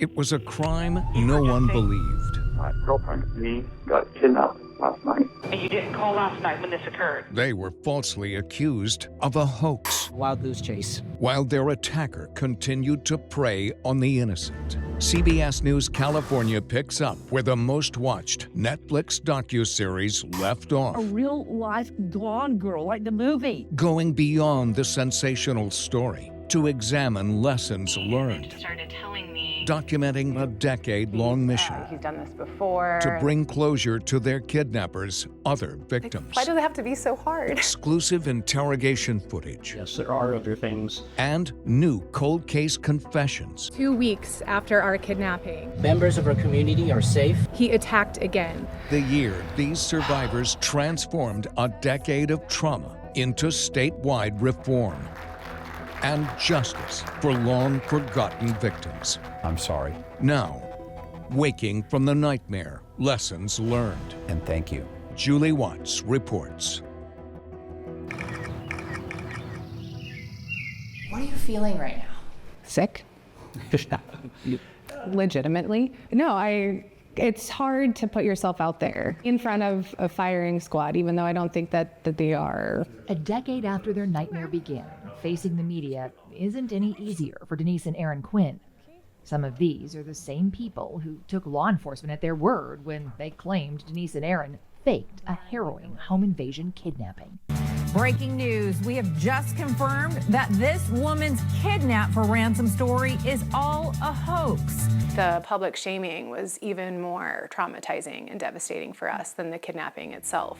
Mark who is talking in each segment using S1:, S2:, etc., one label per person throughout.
S1: It was a crime no one believed.
S2: My girlfriend and me got kidnapped last night.
S3: And you didn't call last night when this occurred.
S1: They were falsely accused of a hoax,
S4: Wild goose chase.
S1: while their attacker continued to prey on the innocent. CBS News California picks up where the most-watched Netflix docuseries left off,
S5: A real-life Gone Girl, like the movie.
S1: going beyond the sensational story to examine lessons learned,
S3: Started telling me.
S1: documenting a decade-long mission
S6: He's done this before.
S1: to bring closure to their kidnappers' other victims.
S6: Why does it have to be so hard?
S1: Exclusive interrogation footage
S4: Yes, there are other things.
S1: and new cold case confessions.
S7: 2 weeks after our kidnapping,
S4: Members of our community are safe.
S7: he attacked again.
S1: The year these survivors transformed a decade of trauma into statewide reform and justice for long-forgotten victims.
S8: I'm sorry,
S1: Now, waking from the nightmare, lessons learned.
S8: and thank you.
S1: Julie Watts reports.
S6: What are you feeling right now?
S9: Sick, legitimately. No, it's hard to put yourself out there in front of a firing squad, even though I don't think that they are.
S10: A decade after their nightmare began, facing the media isn't any easier for Denise and Aaron Quinn. Some of these are the same people who took law enforcement at their word when they claimed Denise and Aaron faked a harrowing home invasion kidnapping.
S11: Breaking news. We have just confirmed that this woman's kidnap for ransom story is all a hoax.
S7: The public shaming was even more traumatizing and devastating for us than the kidnapping itself.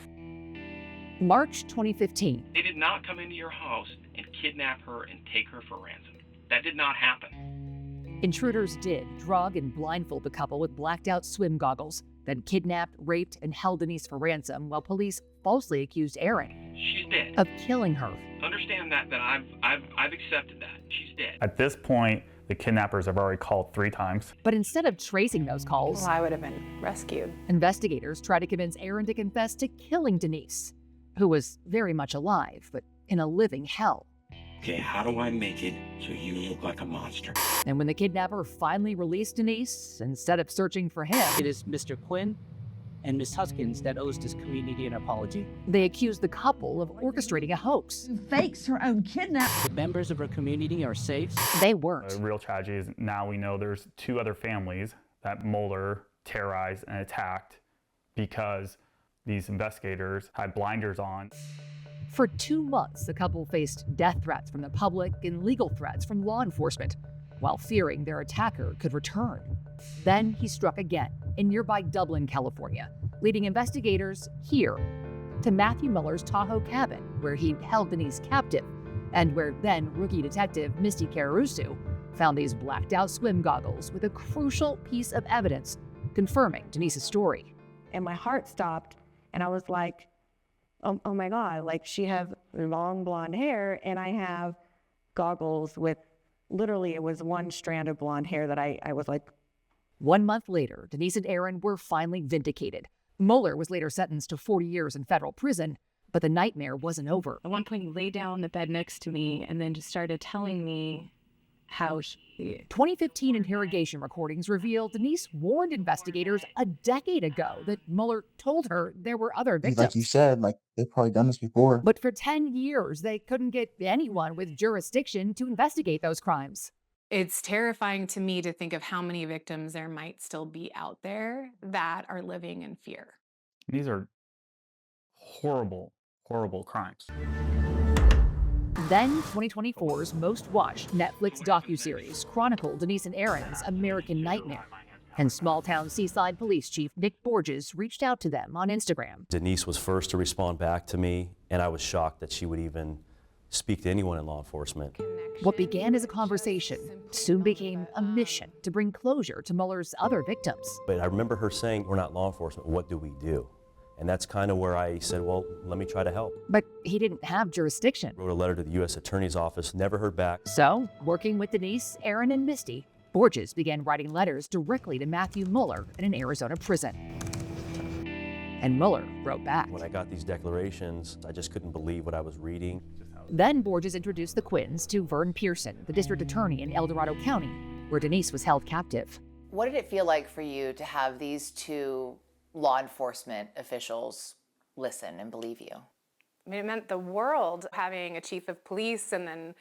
S10: March 2015.
S12: They did not come into your house and kidnap her and take her for ransom. That did not happen.
S10: Intruders did drug and blindfold the couple with blacked out swim goggles, then kidnapped, raped, and held Denise for ransom while police falsely accused Aaron
S12: She's dead.
S10: of killing her.
S12: Understand that I've accepted that. She's dead.
S13: At this point, the kidnappers have already called 3 times.
S10: But instead of tracing those calls,
S7: Well, I would have been rescued.
S10: investigators tried to convince Aaron to confess to killing Denise, who was very much alive, but in a living hell.
S12: Okay, how do I make it so you look like a monster?
S10: And when the kidnapper finally released Denise, instead of searching for him,
S4: It is Mr. Quinn and Ms. Huskins that owes this community an apology.
S10: they accused the couple of orchestrating a hoax.
S5: Fakes her own kidnap.
S4: The members of our community are safe.
S10: They
S13: The
S10: weren't.
S13: real tragedy is now we know there's 2 other families that Mueller terrorized and attacked because these investigators had blinders on.
S10: For 2 months, the couple faced death threats from the public and legal threats from law enforcement, while fearing their attacker could return. Then he struck again in nearby Dublin, California, leading investigators here to Matthew Muller's Tahoe cabin, where he held Denise captive, and where then rookie detective Misty Caruso found these blacked out swim goggles with a crucial piece of evidence confirming Denise's story.
S9: And my heart stopped, and I was like, oh my God, like she has long blonde hair, and I have goggles with, literally it was one strand of blonde hair that I was like.
S10: 1 month later, Denise and Aaron were finally vindicated. Mueller was later sentenced to 40 years in federal prison, but the nightmare wasn't over.
S7: At one point, he lay down on the bed next to me and then just started telling me how he...
S10: 2015 interrogation recordings revealed Denise warned investigators a decade ago that Mueller told her there were other victims.
S14: Like you said, like they've probably done this before.
S10: But for 10 years, they couldn't get anyone with jurisdiction to investigate those crimes.
S7: It's terrifying to me to think of how many victims there might still be out there that are living in fear.
S13: These are horrible, horrible crimes.
S10: Then 2024's most watched Netflix docuseries chronicled Denise and Aaron's American nightmare. And small-town Seaside Police Chief Nick Borges reached out to them on Instagram.
S15: Denise was first to respond back to me, and I was shocked that she would even speak to anyone in law enforcement.
S10: What began as a conversation soon became a mission to bring closure to Muller's other victims.
S15: But I remember her saying, "We're not law enforcement, what do we do?" And that's kind of where I said, well, let me try to help.
S10: But he didn't have jurisdiction.
S15: Wrote a letter to the U.S. Attorney's Office, never heard back.
S10: So, working with Denise, Aaron, and Misty, Borges began writing letters directly to Matthew Mueller in an Arizona prison. And Mueller wrote back.
S15: When I got these declarations, I just couldn't believe what I was reading.
S10: Then Borges introduced the Quinns to Vern Pearson, the district attorney in El Dorado County, where Denise was held captive.
S6: What did it feel like for you to have these two law enforcement officials listen and believe you?
S7: I mean, it meant the world having a chief of police and then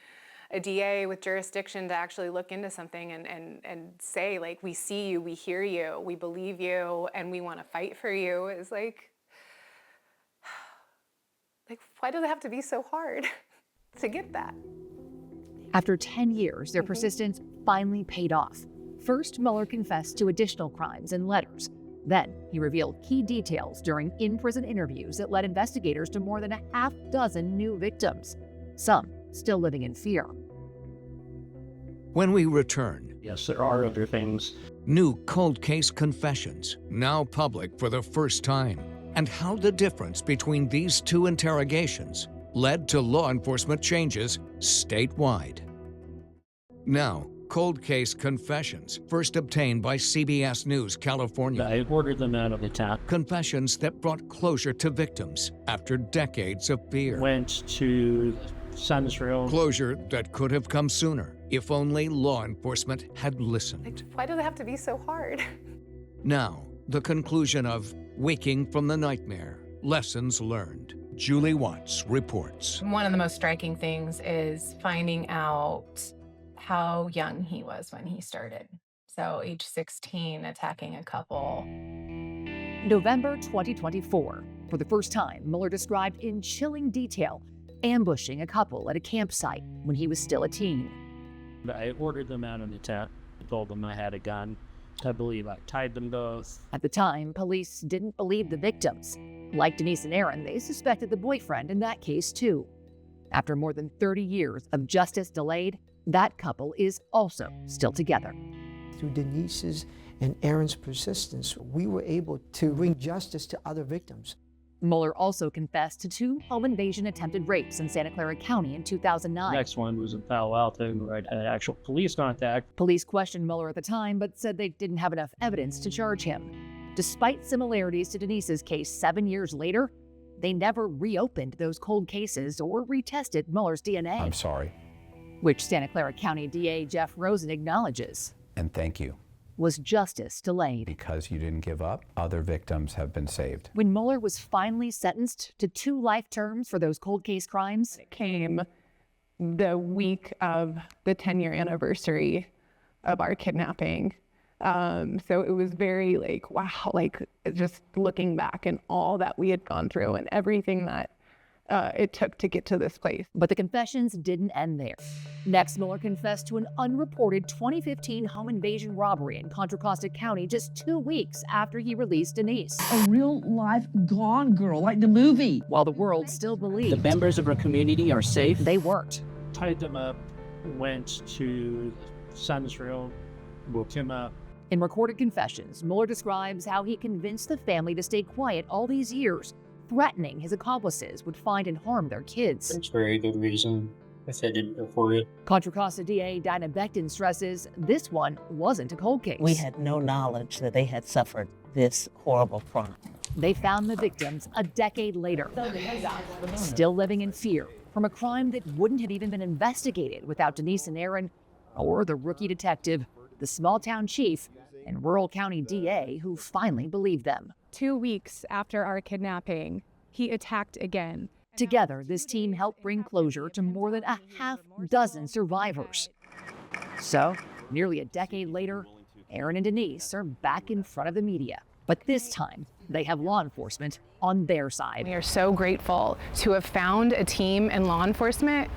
S7: a DA with jurisdiction to actually look into something and say, like, we see you, we hear you, we believe you, and we want to fight for you is like, why does it have to be so hard to get that?
S10: After 10 years, their persistence finally paid off. First, Mueller confessed to additional crimes in letters. Then, he revealed key details during in-prison interviews that led investigators to more than a half dozen new victims, some still living in fear.
S1: When we return,
S4: Yes, there are other things.
S1: new cold case confessions, now public for the first time, and how the difference between these two interrogations led to law enforcement changes statewide. Now, cold case confessions, first obtained by CBS News California.
S4: I ordered them out of the town.
S1: Confessions that brought closure to victims after decades of fear.
S4: Went to Sundsville.
S1: Closure that could have come sooner if only law enforcement had listened.
S7: Why does it have to be so hard?
S1: Now, the conclusion of Waking from the Nightmare, Lessons Learned. Julie Watts reports.
S3: One of the most striking things is finding out how young he was when he started. So age 16, attacking a couple.
S10: November 2024. For the first time, Mueller described in chilling detail ambushing a couple at a campsite when he was still a teen.
S4: I ordered them out of the town. I told them I had a gun. I believe I tied them both.
S10: At the time, police didn't believe the victims. Like Denise and Aaron, they suspected the boyfriend in that case too. After more than 30 years of justice delayed, that couple is also still together.
S8: Through Denise's and Aaron's persistence, we were able to bring justice to other victims.
S10: Mueller also confessed to 2 home invasion attempted rapes in Santa Clara County in 2009.
S4: The next one was in Palo Alto, where I had actual police contact.
S10: Police questioned Mueller at the time, but said they didn't have enough evidence to charge him. Despite similarities to Denise's case 7 years later, they never reopened those cold cases or retested Mueller's DNA.
S16: I'm sorry.
S10: Which Santa Clara County DA Jeff Rosen acknowledges.
S16: And thank you.
S10: Was justice delayed.
S16: Because you didn't give up, other victims have been saved.
S10: When Mueller was finally sentenced to 2 life terms for those cold case crimes,
S17: it came the week of the 10-year anniversary of our kidnapping. So it was very wow, just looking back and all that we had gone through and everything that it took to get to this place.
S10: But the confessions didn't end there. Next, Mueller confessed to an unreported 2015 home invasion robbery in Contra Costa County just 2 weeks after he released Denise.
S5: A real-life Gone Girl, like the movie.
S10: While the world still believed
S4: The members of our community are safe.
S10: they weren't.
S4: Tied them up, went to Sundsville, woke him up.
S10: In recorded confessions, Mueller describes how he convinced the family to stay quiet all these years, threatening his accomplices would find and harm their kids.
S4: That's very good reason if I didn't go for it.
S10: Contra Costa DA Dinah Becton stresses this one wasn't a cold case.
S18: We had no knowledge that they had suffered this horrible crime.
S10: They found the victims a decade later, still living in fear from a crime that wouldn't have even been investigated without Denise and Aaron or the rookie detective, the small town chief, and rural county DA who finally believed them.
S7: 2 weeks after our kidnapping, he attacked again.
S10: Together, this team helped bring closure to more than a half dozen survivors. So, nearly a decade later, Aaron and Denise are back in front of the media. But this time, they have law enforcement on their side.
S7: We are so grateful to have found a team in law enforcement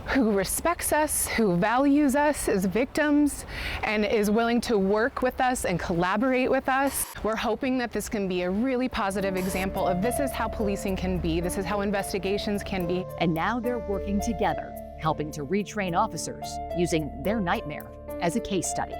S7: who respects us, who values us as victims, and is willing to work with us and collaborate with us. We're hoping that this can be a really positive example of this is how policing can be, this is how investigations can be.
S10: And now they're working together, helping to retrain officers using their nightmare as a case study.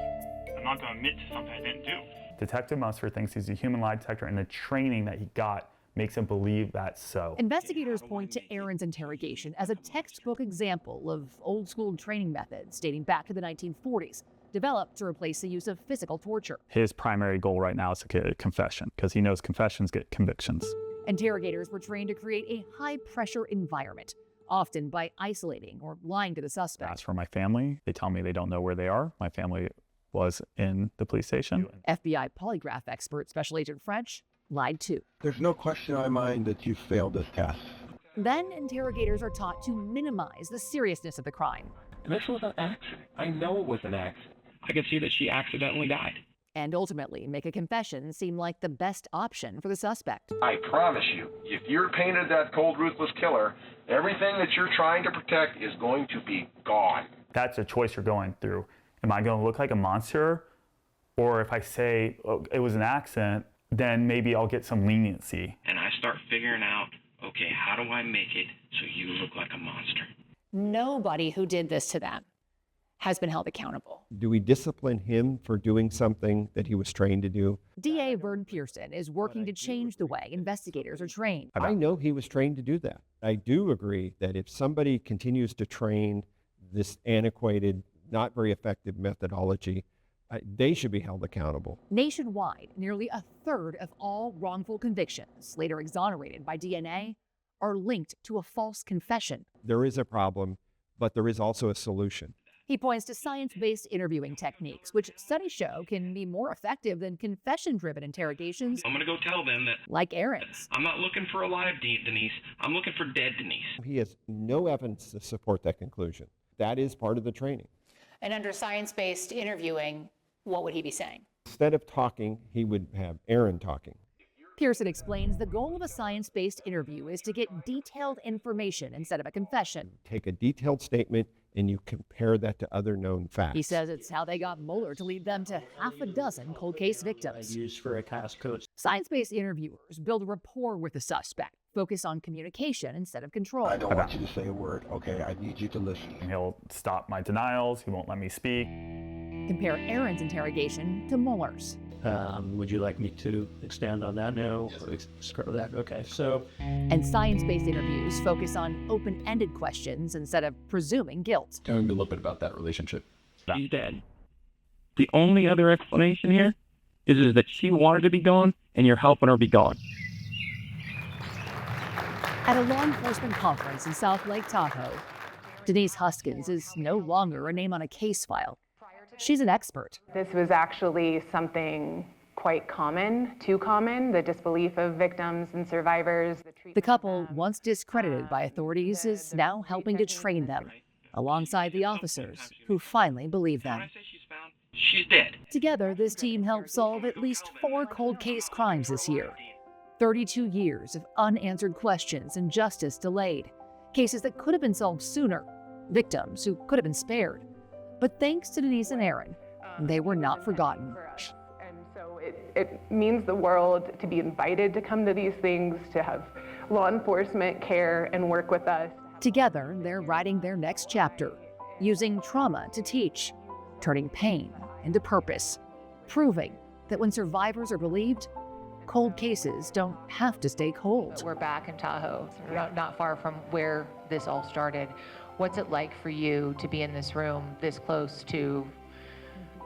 S13: I'm not going to admit to something I didn't do. Detective Musser thinks he's a human lie detector, and the training that he got makes him believe that's so.
S10: Investigators point to Aaron's interrogation as a textbook example of old-school training methods dating back to the 1940s, developed to replace the use of physical torture.
S13: His primary goal right now is to get a confession, because he knows confessions get convictions.
S10: Interrogators were trained to create a high-pressure environment, often by isolating or lying to the suspect.
S13: As for my family, they tell me they don't know where they are. My family was in the police station.
S10: FBI polygraph expert Special Agent French lied too.
S19: There's no question in my mind that you failed this test.
S10: Then interrogators are taught to minimize the seriousness of the crime.
S12: And this was an accident. I know it was an accident. I could see that she accidentally died.
S10: And ultimately make a confession seem like the best option for the suspect.
S20: I promise you, if you're painted that cold, ruthless killer, everything that you're trying to protect is going to be gone.
S13: That's a choice you're going through. Am I going to look like a monster? Or if I say, oh, it was an accident, then maybe I'll get some leniency.
S12: And I start figuring out, okay, how do I make it so you look like a monster?
S7: Nobody who did this to them has been held accountable.
S19: Do we discipline him for doing something that he was trained to do?
S10: DA Vern Pearson is working to change the way investigators are trained.
S19: I know he was trained to do that. I do agree that if somebody continues to train this antiquated, not very effective methodology, they should be held accountable.
S10: Nationwide, nearly a third of all wrongful convictions, later exonerated by DNA, are linked to a false confession.
S19: There is a problem, but there is also a solution.
S10: He points to science-based interviewing techniques, which studies show can be more effective than confession-driven interrogations.
S12: I'm going to go tell them that,
S10: like Aaron's.
S12: I'm not looking for alive Denise. I'm looking for dead Denise.
S19: He has no evidence to support that conclusion. That is part of the training.
S6: And under science-based interviewing, what would he be saying?
S19: Instead of talking, he would have Aaron talking.
S10: Pearson explains the goal of a science-based interview is to get detailed information instead of a confession.
S19: Take a detailed statement and you compare that to other known facts.
S10: He says it's how they got Mueller to lead them to half a dozen cold case victims.
S4: Used for a task coach.
S10: Science-based interviewers build rapport with the suspect, focus on communication instead of control.
S19: I don't want you to say a word, okay? I need you to listen.
S13: He'll stop my denials. He won't let me speak.
S10: Compare Aaron's interrogation to Muller's.
S4: Would you like me to expand on that? No. That. Okay. So.
S10: And science-based interviews focus on open-ended questions instead of presuming guilt.
S21: Tell me a little bit about that relationship.
S12: She's dead. The only other explanation here is that she wanted to be gone, and you're helping her be gone.
S10: At a law enforcement conference in South Lake Tahoe, Denise Huskins is no longer a name on a case file. She's an expert.
S17: This was actually something quite common, too common, the disbelief of victims and survivors.
S10: The couple, once discredited by authorities, is now helping to train them, alongside the officers who finally believe them.
S12: She's dead.
S10: Together, this team helped solve at least 4 cold case crimes this year. 32 years of unanswered questions and justice delayed. Cases that could have been solved sooner. Victims who could have been spared. But thanks to Denise and Aaron, they were not forgotten.
S17: And so it means the world to be invited to come to these things, to have law enforcement care and work with us.
S10: Together, they're writing their next chapter, using trauma to teach, turning pain into purpose, proving that when survivors are believed, cold cases don't have to stay cold.
S6: We're back in Tahoe, not far from where this all started. What's it like for you to be in this room this close to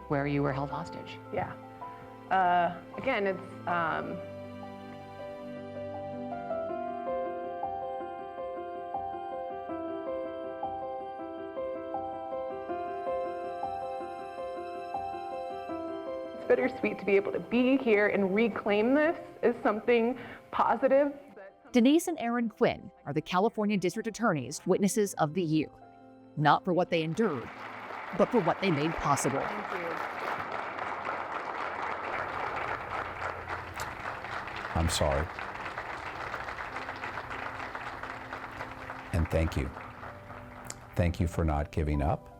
S6: where you were held hostage?
S17: Yeah. Again, it's bittersweet to be able to be here and reclaim this as something positive.
S10: Denise and Aaron Quinn are the California District Attorney's Witnesses of the Year. Not for what they endured, but for what they made possible.
S17: Thank you.
S16: I'm sorry. And thank you. Thank you for not giving up.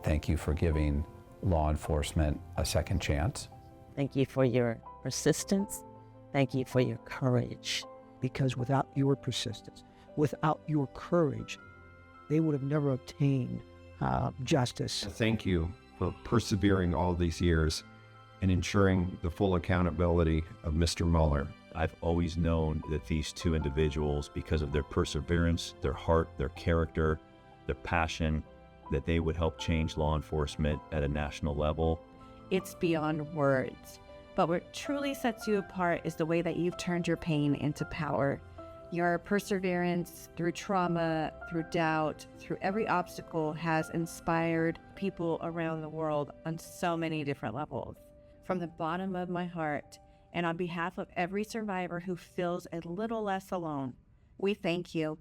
S16: Thank you for giving law enforcement a second chance.
S18: Thank you for your persistence. Thank you for your courage.
S8: Because without your persistence, without your courage, they would have never obtained justice.
S19: Thank you for persevering all these years and ensuring the full accountability of Mr. Mueller.
S22: I've always known that these two individuals, because of their perseverance, their heart, their character, their passion, that they would help change law enforcement at a national level.
S23: It's beyond words. But what truly sets you apart is the way that you've turned your pain into power.
S2: Your perseverance through trauma, through doubt, through every obstacle has inspired people around the world on so many different levels. From the bottom of my heart, and on behalf of every survivor who feels a little less alone, we thank you